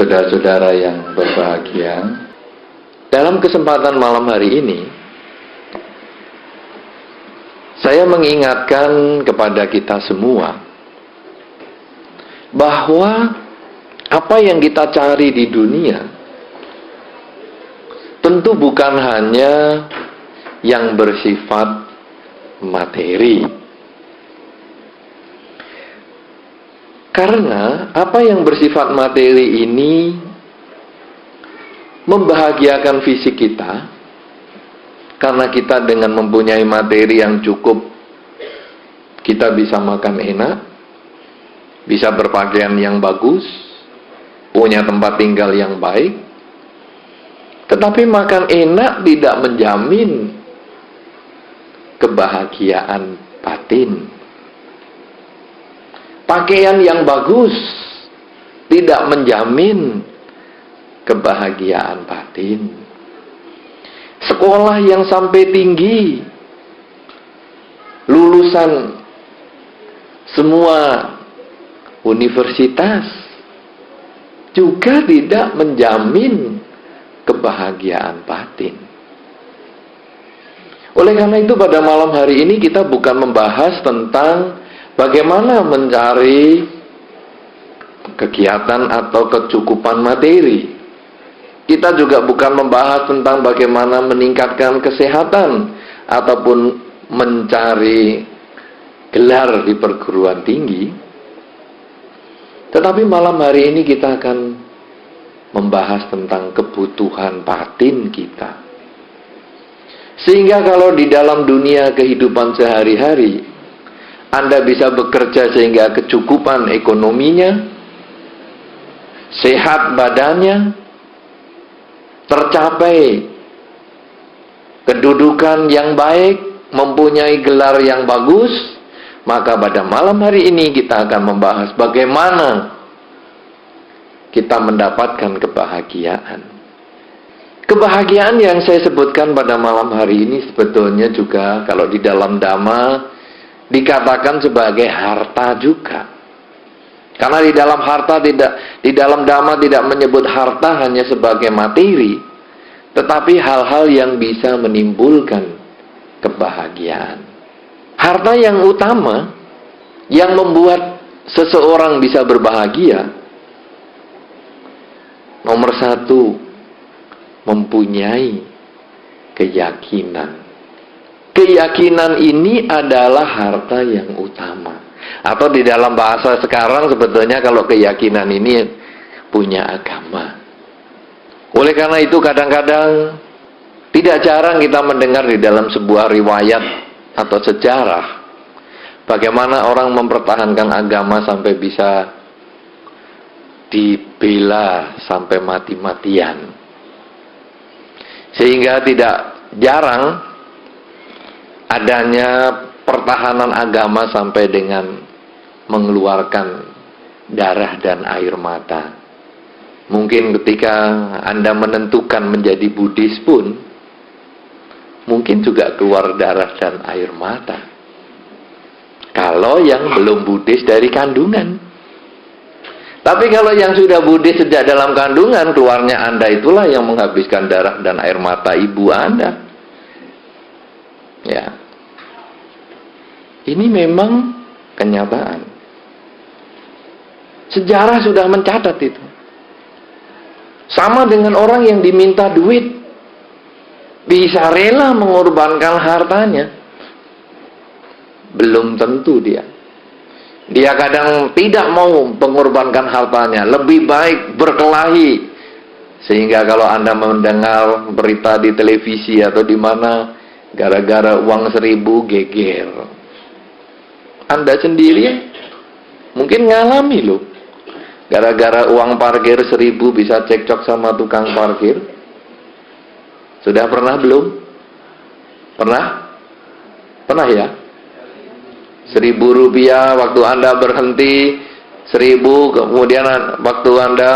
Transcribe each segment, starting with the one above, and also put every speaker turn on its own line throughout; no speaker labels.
saudara-saudara yang berbahagia, dalam kesempatan malam hari ini, saya mengingatkan kepada kita semua bahwa apa yang kita cari di dunia tentu bukan hanya yang bersifat materi. Karena apa yang bersifat materi ini membahagiakan fisik kita, karena kita dengan mempunyai materi yang cukup, kita bisa makan enak, bisa berpakaian yang bagus, punya tempat tinggal yang baik. Tetapi makan enak tidak menjamin kebahagiaan batin. Pakaian yang bagus tidak menjamin kebahagiaan batin. Sekolah yang sampai tinggi, lulusan semua universitas juga tidak menjamin kebahagiaan batin. Oleh karena itu pada malam hari ini kita bukan membahas tentang bagaimana mencari kegiatan atau kecukupan materi. Kita juga bukan membahas tentang bagaimana meningkatkan kesehatan ataupun mencari gelar di perguruan tinggi. Tetapi malam hari ini kita akan membahas tentang kebutuhan batin kita. Sehingga kalau di dalam dunia kehidupan sehari-hari Anda bisa bekerja sehingga kecukupan ekonominya, sehat badannya, tercapai kedudukan yang baik, mempunyai gelar yang bagus, maka pada malam hari ini kita akan membahas bagaimana kita mendapatkan kebahagiaan. Kebahagiaan yang saya sebutkan pada malam hari ini sebetulnya juga kalau di dalam Dhamma dikatakan sebagai harta juga. Karena di dalam Dhamma tidak menyebut harta hanya sebagai materi, tetapi hal-hal yang bisa menimbulkan kebahagiaan. Harta yang utama yang membuat seseorang bisa berbahagia, nomor satu, mempunyai keyakinan. Keyakinan ini adalah harta yang utama. Atau di dalam bahasa sekarang sebetulnya kalau keyakinan ini punya agama. Oleh karena itu kadang-kadang tidak jarang kita mendengar di dalam sebuah riwayat atau sejarah bagaimana orang mempertahankan agama sampai bisa dibela sampai mati-matian. Sehingga tidak jarang adanya pertahanan agama sampai dengan mengeluarkan darah dan air mata. Mungkin ketika Anda menentukan menjadi Buddhis pun, mungkin juga keluar darah dan air mata. Kalau yang belum Buddhis dari kandungan. Tapi kalau yang sudah Buddhis sejak dalam kandungan, keluarnya Anda itulah yang menghabiskan darah dan air mata ibu Anda. Ya. Ini memang kenyataan. Sejarah sudah mencatat itu. Sama dengan orang yang diminta duit, bisa rela mengorbankan hartanya. Belum tentu dia. Dia kadang tidak mau mengorbankan hartanya, lebih baik berkelahi. Sehingga kalau Anda mendengar berita di televisi atau di mana, gara-gara uang 1.000 geger. Anda sendiri mungkin ngalami loh. Gara-gara uang parkir 1.000 bisa cekcok sama tukang parkir. Sudah pernah belum? Pernah? Pernah ya? 1.000 rupiah waktu Anda berhenti, 1.000, kemudian waktu Anda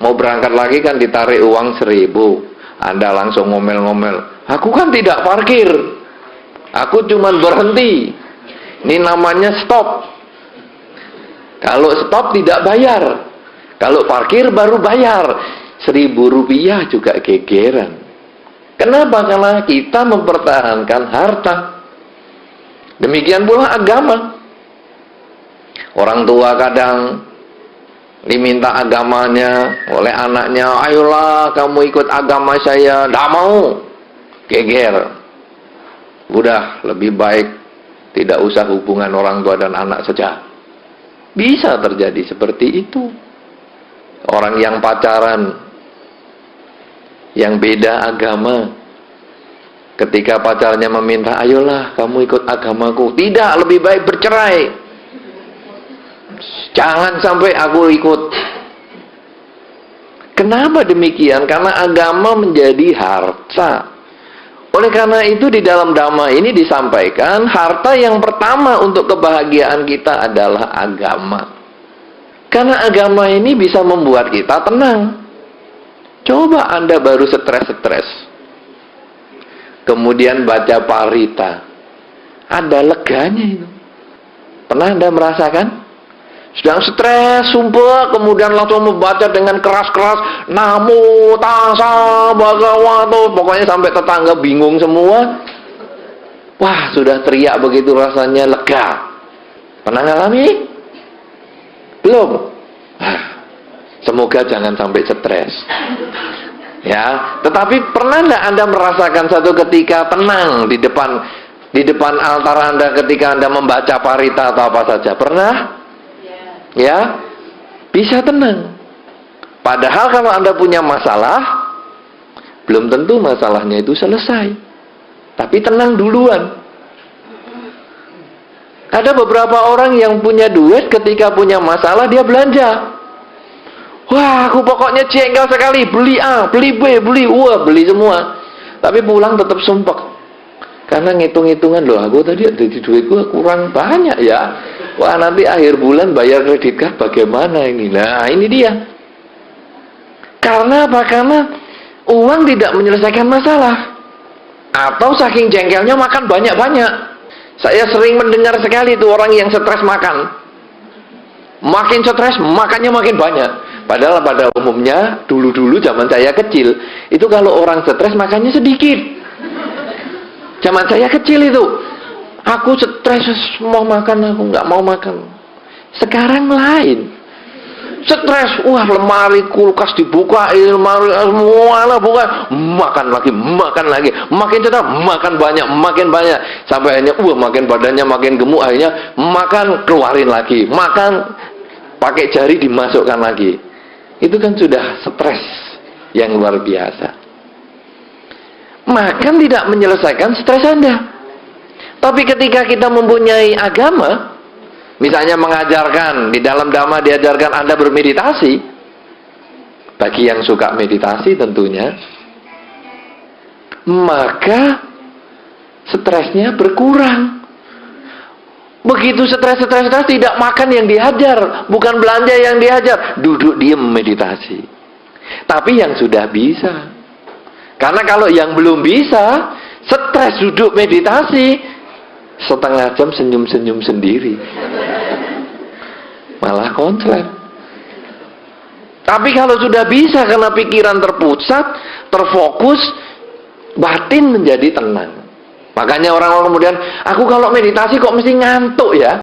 mau berangkat lagi kan ditarik uang 1.000. Anda langsung ngomel-ngomel, aku kan tidak parkir, aku cuma berhenti. Ini namanya stop. Kalau stop tidak bayar. Kalau parkir baru bayar. 1.000 rupiah juga gegeran. Kenapa? Karena kita mempertahankan harta. Demikian pula agama. Orang tua kadang diminta agamanya oleh anaknya, ayolah kamu ikut agama saya, tidak mau, geger. Udah, lebih baik tidak usah hubungan orang tua dan anak saja. Bisa terjadi seperti itu. Orang yang pacaran, yang beda agama, ketika pacarnya meminta, ayolah kamu ikut agamaku, tidak, lebih baik bercerai. Jangan sampai aku ikut. Kenapa demikian? Karena agama menjadi harta. Oleh karena itu di dalam Dhamma ini disampaikan, harta yang pertama untuk kebahagiaan kita adalah agama. Karena agama ini bisa membuat kita tenang. Coba Anda baru stres-stres, kemudian baca parita, ada leganya itu. Pernah Anda merasakan? Sedang stres, sumpah, kemudian langsung membaca dengan keras-keras, Namo Tassa Bhagavato, pokoknya sampai tetangga bingung semua. Wah, sudah teriak begitu rasanya lega. Pernah ngalami? Belum? Semoga jangan sampai stres. Ya, tetapi pernah enggak Anda merasakan satu ketika tenang di depan altar Anda ketika Anda membaca parita atau apa saja? Pernah? Ya, bisa tenang. Padahal kalau Anda punya masalah, belum tentu masalahnya itu selesai. Tapi tenang duluan. Ada beberapa orang yang punya duit, ketika punya masalah dia belanja. Wah, aku pokoknya jengkel sekali, beli A, beli B, beli semua. Tapi pulang tetap sumpek. Karena ngitung-ngitungan, loh aku tadi ada di duitku kurang banyak ya. Wah, nanti akhir bulan bayar kredit card bagaimana ini? Nah, ini dia. Karena apa? Karena uang tidak menyelesaikan masalah. Atau saking jengkelnya makan banyak-banyak. Saya sering mendengar sekali itu orang yang stres makan. Makin stres, makannya makin banyak. Padahal pada umumnya, dulu-dulu zaman saya kecil, itu kalau orang stres makannya sedikit. Zaman saya kecil itu, aku stres mau makan, aku nggak mau makan. Sekarang lain. Stres, wah lemari kulkas dibuka, lemari semuanya buka, makan lagi, makin stres, makan banyak, sampai akhirnya, makin badannya makin gemuk, akhirnya makan keluarin lagi, makan pakai jari dimasukkan lagi. Itu kan sudah stres yang luar biasa. Makan tidak menyelesaikan stres Anda. Tapi ketika kita mempunyai agama, misalnya mengajarkan, di dalam Dhamma diajarkan Anda bermeditasi, bagi yang suka meditasi tentunya, maka stresnya berkurang. Begitu stres tidak makan yang dihajar, bukan belanja yang dihajar, duduk diam meditasi. Tapi yang sudah bisa. Karena kalau yang belum bisa, stres duduk meditasi, setengah jam senyum-senyum sendiri. Malah konslet. Tapi kalau sudah bisa karena pikiran terpusat, terfokus, batin menjadi tenang. Makanya orang-orang kemudian, aku kalau meditasi kok mesti ngantuk ya?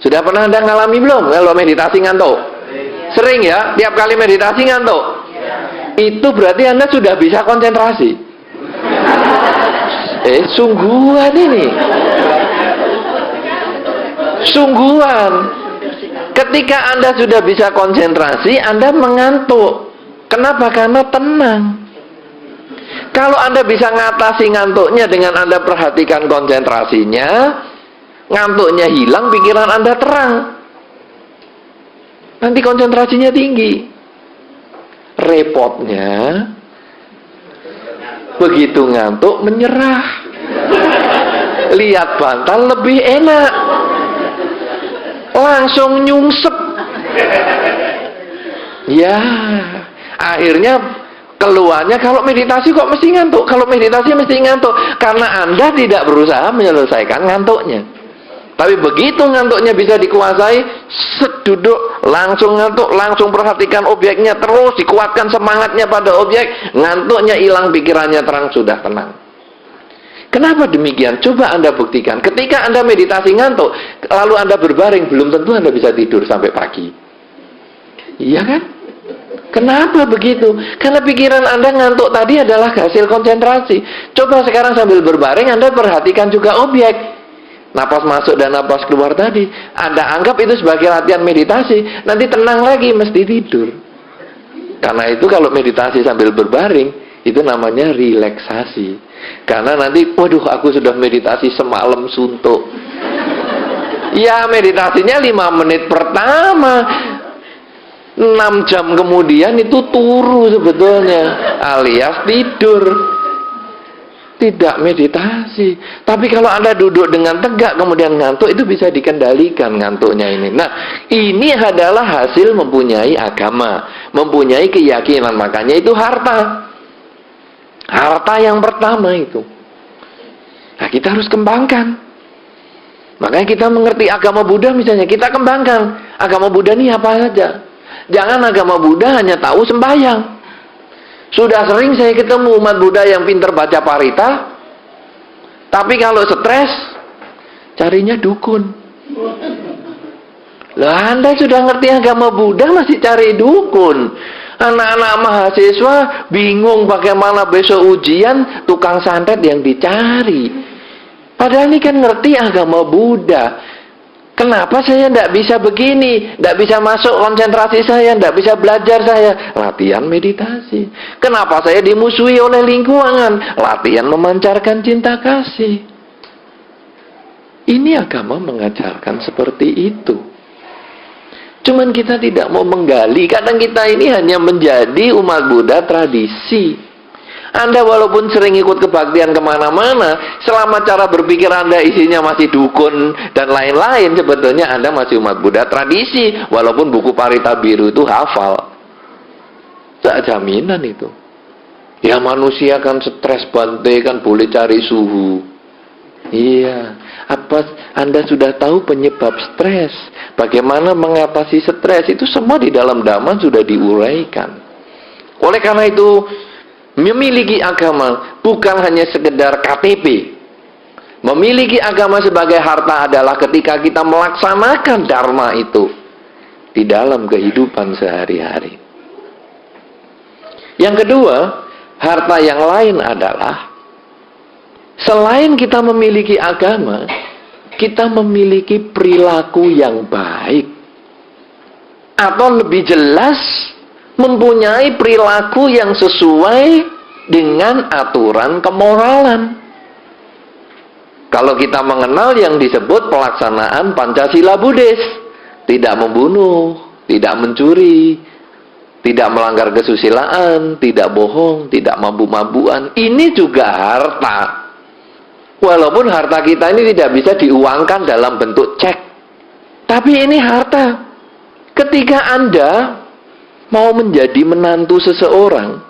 Sudah pernah Anda ngalami belum kalau meditasi ngantuk? Sering ya? Tiap kali meditasi ngantuk? Itu berarti Anda sudah bisa konsentrasi. Sungguhan ini. Sungguhan. Ketika Anda sudah bisa konsentrasi, Anda mengantuk. Kenapa? Karena tenang. Kalau Anda bisa ngatasi ngantuknya dengan Anda perhatikan konsentrasinya, ngantuknya hilang, pikiran Anda terang. Nanti konsentrasinya tinggi. Repotnya, begitu ngantuk menyerah. Lihat bantal lebih enak. Langsung nyungsep. Ya, akhirnya keluarnya kalau meditasi kok mesti ngantuk. Kalau meditasi mesti ngantuk karena Anda tidak berusaha menyelesaikan ngantuknya. Tapi begitu ngantuknya bisa dikuasai, duduk, langsung ngantuk, langsung perhatikan objeknya, terus dikuatkan semangatnya pada objek, ngantuknya hilang, pikirannya terang, sudah tenang. Kenapa demikian? Coba Anda buktikan. Ketika Anda meditasi ngantuk, lalu Anda berbaring, belum tentu Anda bisa tidur sampai pagi. Iya kan? Kenapa begitu? Karena pikiran Anda ngantuk tadi adalah hasil konsentrasi. Coba sekarang sambil berbaring, Anda perhatikan juga objek. Napas masuk dan napas keluar tadi, Anda anggap itu sebagai latihan meditasi. Nanti tenang lagi, mesti tidur. Karena itu kalau meditasi sambil berbaring, itu namanya relaksasi. Karena nanti, waduh, aku sudah meditasi semalam suntuk. Ya, meditasinya 5 menit pertama, 6 jam kemudian itu turu sebetulnya, alias tidur. Tidak meditasi. Tapi kalau Anda duduk dengan tegak kemudian ngantuk, itu bisa dikendalikan ngantuknya ini. Nah, ini adalah hasil mempunyai agama, mempunyai keyakinan. Makanya itu harta. Harta yang pertama itu. Nah, kita harus kembangkan. Makanya kita mengerti agama Buddha misalnya, kita kembangkan. Agama Buddha ini apa saja. Jangan agama Buddha hanya tahu sembahyang. Sudah sering saya ketemu umat Buddha yang pintar baca parita, tapi kalau stres, carinya dukun. Lah, Anda sudah ngerti agama Buddha masih cari dukun. Anak-anak mahasiswa bingung bagaimana besok ujian, tukang santet yang dicari. Padahal ini kan ngerti agama Buddha. Kenapa saya tidak bisa begini? Tidak bisa masuk konsentrasi saya, tidak bisa belajar saya. Latihan meditasi. Kenapa saya dimusuhi oleh lingkungan? Latihan memancarkan cinta kasih. Ini agama mengajarkan seperti itu. Cuman kita tidak mau menggali. Kadang kita ini hanya menjadi umat Buddha tradisi. Anda walaupun sering ikut kebaktian kemana-mana, selama cara berpikir Anda isinya masih dukun dan lain-lain, sebetulnya Anda masih umat Buddha tradisi, walaupun buku Parita Biru itu hafal. Tak jaminan itu. Ya, manusia kan stres Bante, kan boleh cari suhu. Iya. Apa Anda sudah tahu penyebab stres? Bagaimana mengatasi stres? Itu semua di dalam Dhamma sudah diuraikan. Oleh karena itu, memiliki agama bukan hanya sekedar KTP. Memiliki agama sebagai harta adalah ketika kita melaksanakan dharma itu di dalam kehidupan sehari-hari. Yang kedua, harta yang lain adalah selain kita memiliki agama, kita memiliki perilaku yang baik. Atau lebih jelas, mempunyai perilaku yang sesuai dengan aturan kemoralan. Kalau kita mengenal yang disebut pelaksanaan Pancasila Buddhis, tidak membunuh, tidak mencuri, tidak melanggar kesusilaan, tidak bohong, tidak mabuk-mabukan, ini juga harta. Walaupun harta kita ini tidak bisa diuangkan dalam bentuk cek, tapi ini harta. Ketika Anda mau menjadi menantu seseorang,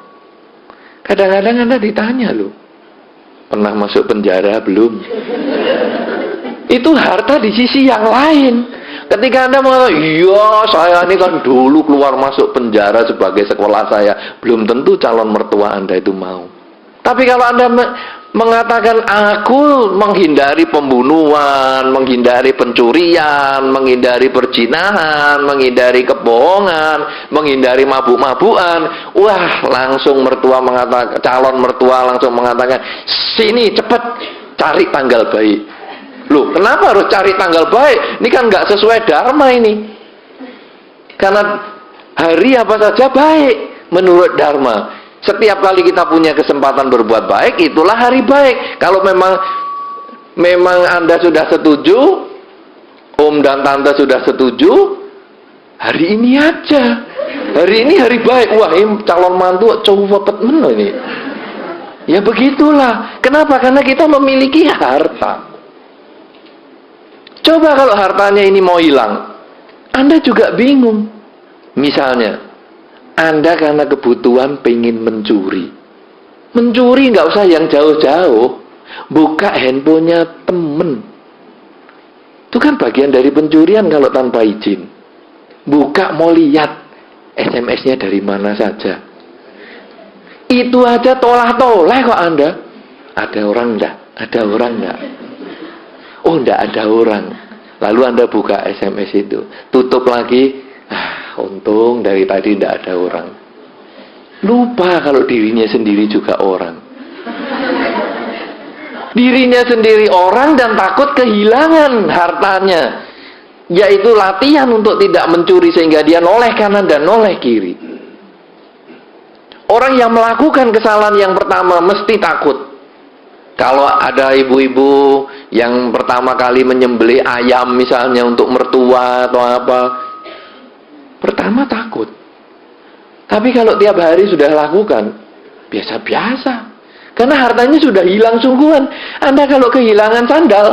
kadang-kadang Anda ditanya loh, pernah masuk penjara belum? Itu harta di sisi yang lain. Ketika Anda mengatakan, iya saya ini kan dulu keluar masuk penjara sebagai sekolah saya, belum tentu calon mertua Anda itu mau. Tapi kalau Anda mengatakan, aku menghindari pembunuhan, menghindari pencurian, menghindari perzinahan, menghindari kebohongan, menghindari mabuk-mabukan, wah, langsung mertua mengatakan, calon mertua langsung mengatakan, sini cepat cari tanggal baik. Loh, kenapa harus cari tanggal baik? Ini kan nggak sesuai dharma ini. Karena hari apa saja baik menurut dharma. Setiap kali kita punya kesempatan berbuat baik, itulah hari baik. Kalau memang Anda sudah setuju, Om dan Tante sudah setuju, hari ini aja. Hari ini hari baik. Wah, ini calon mantu cowok men ini. Ya begitulah. Kenapa? Karena kita memiliki harta. Coba kalau hartanya ini mau hilang, Anda juga bingung. Misalnya, Anda karena kebutuhan pengen mencuri. Mencuri nggak usah yang jauh-jauh. Buka handphonenya temen. Itu kan bagian dari pencurian kalau tanpa izin. Buka mau lihat SMS-nya dari mana saja. Itu aja tolah-tolah kok Anda. Ada orang enggak? Ada orang enggak? Oh, enggak ada orang. Lalu Anda buka SMS itu. Tutup lagi. Untung dari tadi enggak ada orang. Lupa kalau dirinya sendiri juga orang. Dirinya sendiri orang dan takut kehilangan hartanya, yaitu latihan untuk tidak mencuri sehingga dia noleh kanan dan noleh kiri. Orang yang melakukan kesalahan yang pertama mesti takut. Kalau ada ibu-ibu yang pertama kali menyembelih ayam misalnya untuk mertua atau apa, pertama takut. Tapi kalau tiap hari sudah lakukan, biasa-biasa. Karena hartanya sudah hilang sungguhan. Anda kalau kehilangan sandal,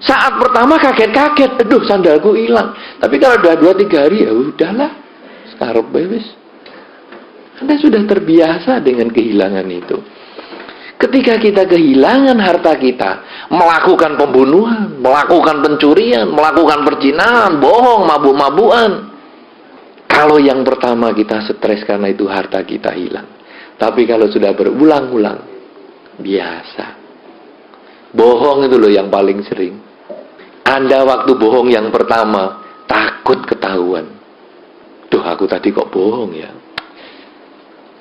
saat pertama kaget-kaget, aduh sandalku hilang. Tapi kalau udah 2-3 hari, ya udahlah, sekarang bebas. Anda sudah terbiasa dengan kehilangan itu. Ketika kita kehilangan harta kita, melakukan pembunuhan, melakukan pencurian, melakukan perzinahan, bohong, mabuk-mabukan. Kalau yang pertama kita stres karena itu harta kita hilang. Tapi kalau sudah berulang-ulang, biasa. Bohong itu loh yang paling sering. Anda waktu bohong yang pertama, takut ketahuan. Duh, aku tadi kok bohong ya?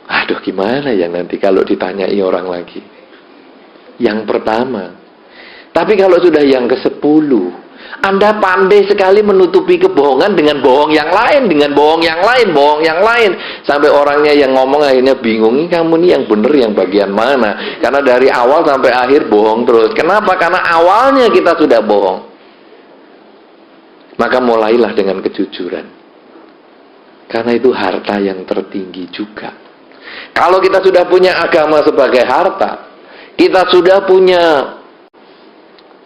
Aduh, gimana ya nanti kalau ditanyai orang lagi. Yang pertama. Tapi kalau sudah yang ke-10, Anda pandai sekali menutupi kebohongan dengan bohong yang lain, dengan bohong yang lain, bohong yang lain. Sampai orangnya yang ngomong akhirnya bingung, ini kamu nih yang benar yang bagian mana? Karena dari awal sampai akhir bohong terus. Kenapa? Karena awalnya kita sudah bohong. Maka mulailah dengan kejujuran. Karena itu harta yang tertinggi juga. Kalau kita sudah punya agama sebagai harta, kita sudah punya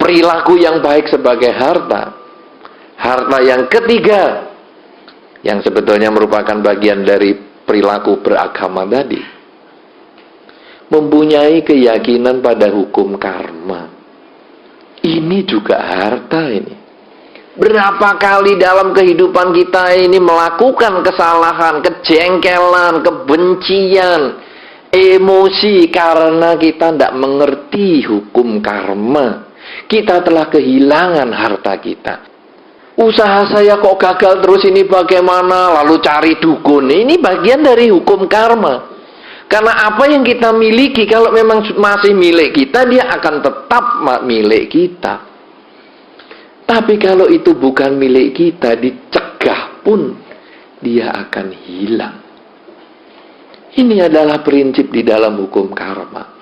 perilaku yang baik sebagai harta. Harta yang ketiga, yang sebetulnya merupakan bagian dari perilaku beragama tadi, mempunyai keyakinan pada hukum karma. Ini juga harta ini. Berapa kali dalam kehidupan kita ini melakukan kesalahan, kejengkelan, kebencian, emosi karena kita tidak mengerti hukum karma. Kita telah kehilangan harta kita. Usaha saya kok gagal terus ini bagaimana? Lalu cari dukun. Ini bagian dari hukum karma. Karena apa yang kita miliki, kalau memang masih milik kita, dia akan tetap milik kita. Tapi kalau itu bukan milik kita, dicegah pun, dia akan hilang. Ini adalah prinsip di dalam hukum karma.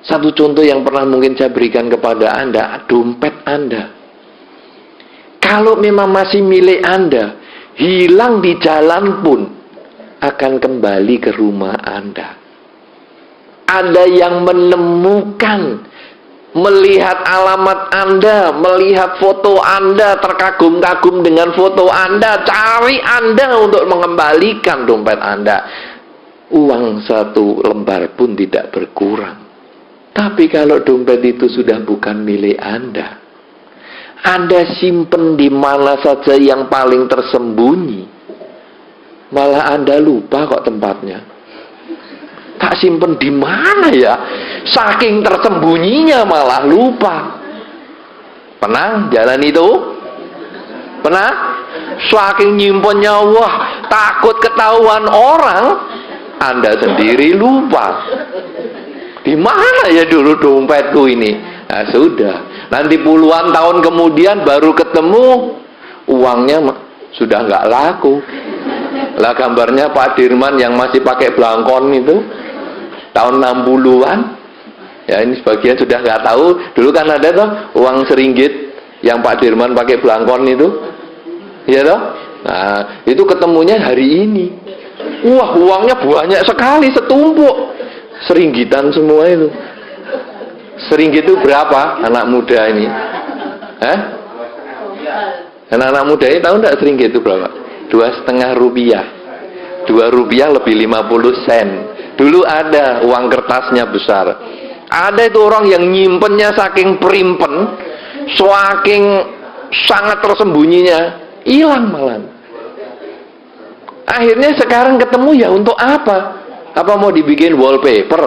Satu contoh yang pernah mungkin saya berikan kepada Anda, dompet Anda. Kalau memang masih milik Anda, hilang di jalan pun akan kembali ke rumah Anda. Ada yang menemukan, melihat alamat Anda, melihat foto Anda, terkagum-kagum dengan foto Anda, cari Anda untuk mengembalikan dompet Anda. Uang 1 lembar pun tidak berkurang. Tapi kalau dompet itu sudah bukan milik Anda simpen di mana saja yang paling tersembunyi, malah Anda lupa kok tempatnya. Tak simpen di mana ya? Saking tersembunyinya malah lupa. Pernah jalan itu? Pernah? Saking nyimpennya, wah, takut ketahuan orang, Anda sendiri lupa. Di mana ya dulu dompetku ini? Nah, sudah. Nanti puluhan tahun kemudian baru ketemu, uangnya sudah nggak laku. Lah gambarnya Pak Dirman yang masih pakai blangkon itu tahun 60-an. Ya, ini sebagian sudah nggak tahu. Dulu kan ada tuh uang seringgit yang Pak Dirman pakai blangkon itu. Iya toh? Nah, itu ketemunya hari ini. Wah, uangnya banyak sekali, setumpuk. Seringgitan semua itu. Seringgit itu berapa anak muda ini? Anak muda ini tahu enggak seringgit itu berapa? 2,5 rupiah. 2 rupiah lebih 50 sen. Dulu ada uang kertasnya besar. Ada itu orang yang nyimpennya saking perimpen, saking sangat tersembunyinya, hilang malah. Akhirnya sekarang ketemu ya untuk apa? Apa mau dibikin wallpaper?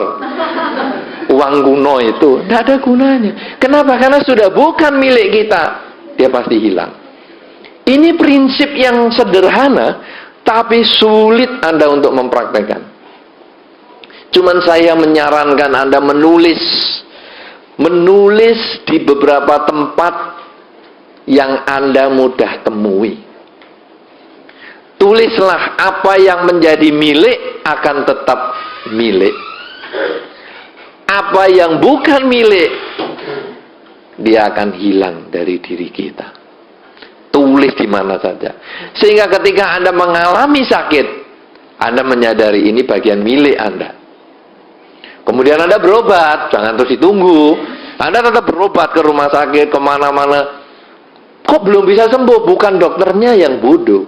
Uang kuno itu tidak ada gunanya. Kenapa? Karena sudah bukan milik kita, dia pasti hilang. Ini prinsip yang sederhana, tapi sulit Anda untuk mempraktekkan. Cuman saya menyarankan Anda menulis di beberapa tempat yang Anda mudah temui. Tulislah apa yang menjadi milik akan tetap milik. Apa yang bukan milik, dia akan hilang dari diri kita. Tulis di mana saja. Sehingga ketika Anda mengalami sakit, Anda menyadari ini bagian milik Anda. Kemudian Anda berobat, jangan terus ditunggu. Anda tetap berobat ke rumah sakit, kemana-mana. Kok belum bisa sembuh? Bukan dokternya yang bodoh.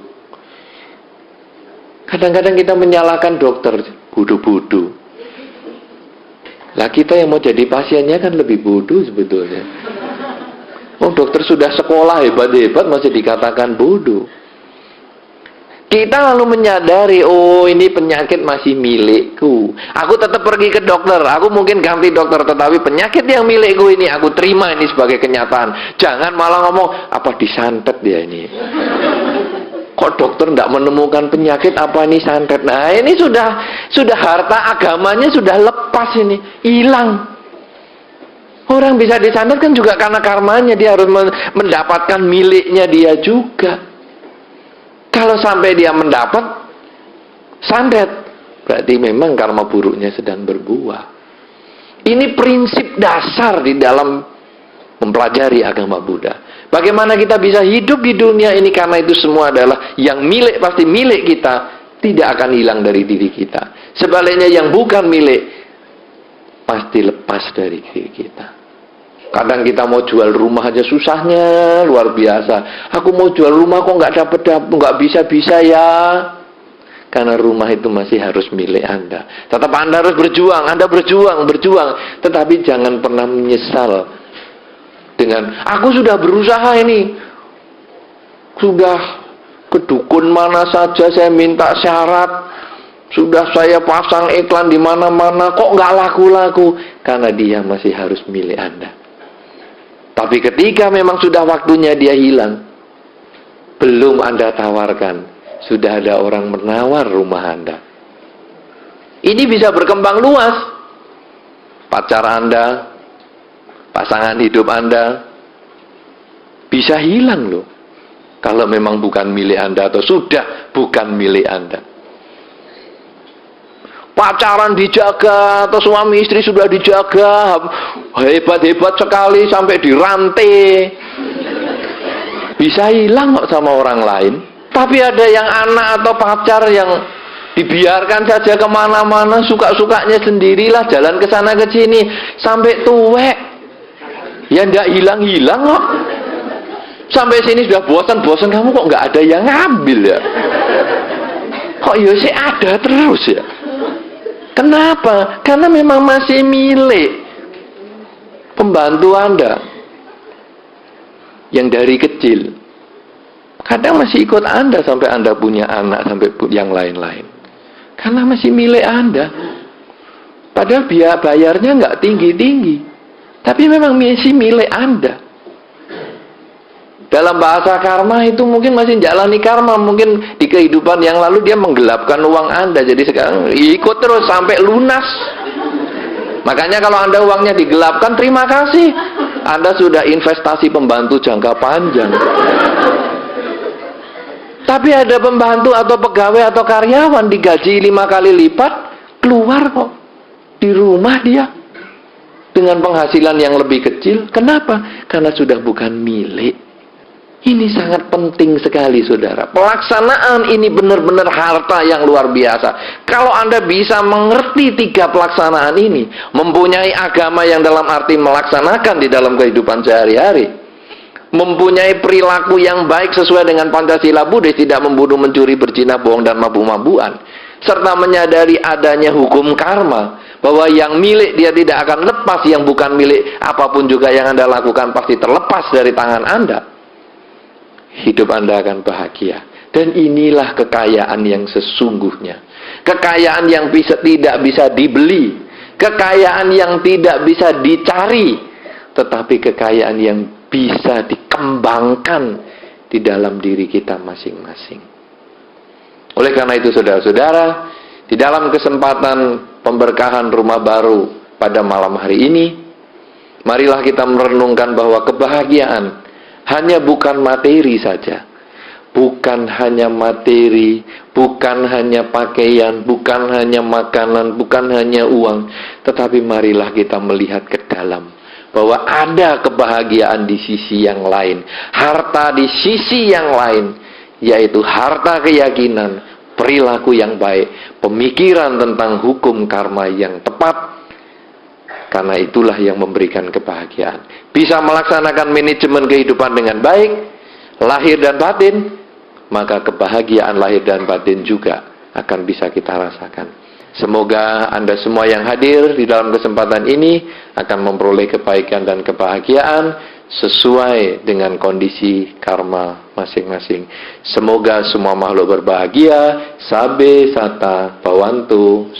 Kadang-kadang kita menyalahkan dokter, bodoh-bodoh. Lah kita yang mau jadi pasiennya kan lebih bodoh sebetulnya. Oh, dokter sudah sekolah hebat-hebat masih dikatakan bodoh. Kita lalu menyadari, oh ini penyakit masih milikku. Aku tetap pergi ke dokter, aku mungkin ganti dokter, tetapi penyakit yang milikku ini aku terima ini sebagai kenyataan. Jangan malah ngomong, apa disantet dia ini. Kok dokter tidak menemukan penyakit, apa ini santet? Nah ini sudah harta agamanya sudah lepas ini, hilang. Orang bisa disantet kan juga karena karmanya, dia harus mendapatkan miliknya dia juga. Kalau sampai dia mendapat santet, berarti memang karma buruknya sedang berbuah. Ini prinsip dasar di dalam mempelajari agama Buddha. Bagaimana kita bisa hidup di dunia ini, karena itu semua adalah yang milik, pasti milik kita, tidak akan hilang dari diri kita. Sebaliknya yang bukan milik pasti lepas dari diri kita. Kadang kita mau jual rumah aja susahnya luar biasa. Aku mau jual rumah kok nggak bisa ya. Karena rumah itu masih harus milik Anda. Tetap Anda harus berjuang, Anda berjuang. Tetapi jangan pernah menyesal. Dengan aku sudah berusaha ini, sudah ke dukun mana saja saya minta syarat, sudah saya pasang iklan di mana-mana, kok nggak laku-laku? Karena dia masih harus milik Anda. Tapi ketika memang sudah waktunya dia hilang, belum Anda tawarkan, sudah ada orang menawar rumah Anda. Ini bisa berkembang luas. Pacar Anda, pasangan hidup Anda bisa hilang loh, kalau memang bukan milik Anda atau sudah bukan milik Anda. Pacaran dijaga atau suami istri sudah dijaga hebat-hebat sekali sampai dirantai, bisa hilang kok sama orang lain. Tapi ada yang anak atau pacar yang dibiarkan saja kemana-mana, suka-sukanya sendirilah, jalan ke sana ke sini sampai tuwek. Ya ndak hilang-hilang kok. Sampai sini sudah bosan-bosan, kamu kok nggak ada yang ngambil ya? Kok ya sih ada terus ya? Kenapa? Karena memang masih milik pembantu Anda yang dari kecil. Kadang masih ikut Anda sampai Anda punya anak, sampai yang lain-lain. Karena masih milik Anda. Padahal biaya bayarnya nggak tinggi-tinggi. Tapi memang masih milik Anda. Dalam bahasa karma itu mungkin masih jalani karma. Mungkin di kehidupan yang lalu dia menggelapkan uang Anda. Jadi sekarang ikut terus sampai lunas. Makanya kalau Anda uangnya digelapkan, terima kasih. Anda sudah investasi pembantu jangka panjang. Tapi ada pembantu atau pegawai atau karyawan digaji 5 kali lipat, keluar kok. Di rumah dia. Dengan penghasilan yang lebih kecil. Kenapa? Karena sudah bukan milik. Ini sangat penting sekali saudara. Pelaksanaan ini benar-benar harta yang luar biasa. Kalau Anda bisa mengerti 3 pelaksanaan ini, mempunyai agama yang dalam arti melaksanakan di dalam kehidupan sehari-hari, mempunyai perilaku yang baik sesuai dengan Pancasila Buddhis, tidak membunuh, mencuri, berzina, bohong, dan mabuk-mabukan, serta menyadari adanya hukum karma, Bahwa yang milik dia tidak akan lepas, yang bukan milik apapun juga yang Anda lakukan pasti terlepas dari tangan Anda. Hidup Anda akan bahagia. Dan inilah kekayaan yang sesungguhnya. Kekayaan yang tidak bisa dibeli. Kekayaan yang tidak bisa dicari. Tetapi kekayaan yang bisa dikembangkan di dalam diri kita masing-masing. Oleh karena itu saudara-saudara, di dalam kesempatan pemberkahan rumah baru pada malam hari ini, marilah kita merenungkan bahwa kebahagiaan hanya bukan materi saja. Bukan hanya materi, bukan hanya pakaian, bukan hanya makanan, bukan hanya uang. Tetapi marilah kita melihat ke dalam. Bahwa ada kebahagiaan di sisi yang lain. Harta di sisi yang lain. Yaitu harta keyakinan, perilaku yang baik, pemikiran tentang hukum karma yang tepat. Karena itulah yang memberikan kebahagiaan. Bisa melaksanakan manajemen kehidupan dengan baik, lahir dan batin, maka kebahagiaan lahir dan batin juga akan bisa kita rasakan. Semoga Anda semua yang hadir di dalam kesempatan ini akan memperoleh kebaikan dan kebahagiaan sesuai dengan kondisi karma masing-masing. Semoga semua makhluk berbahagia. Sabe Sata Bawantu.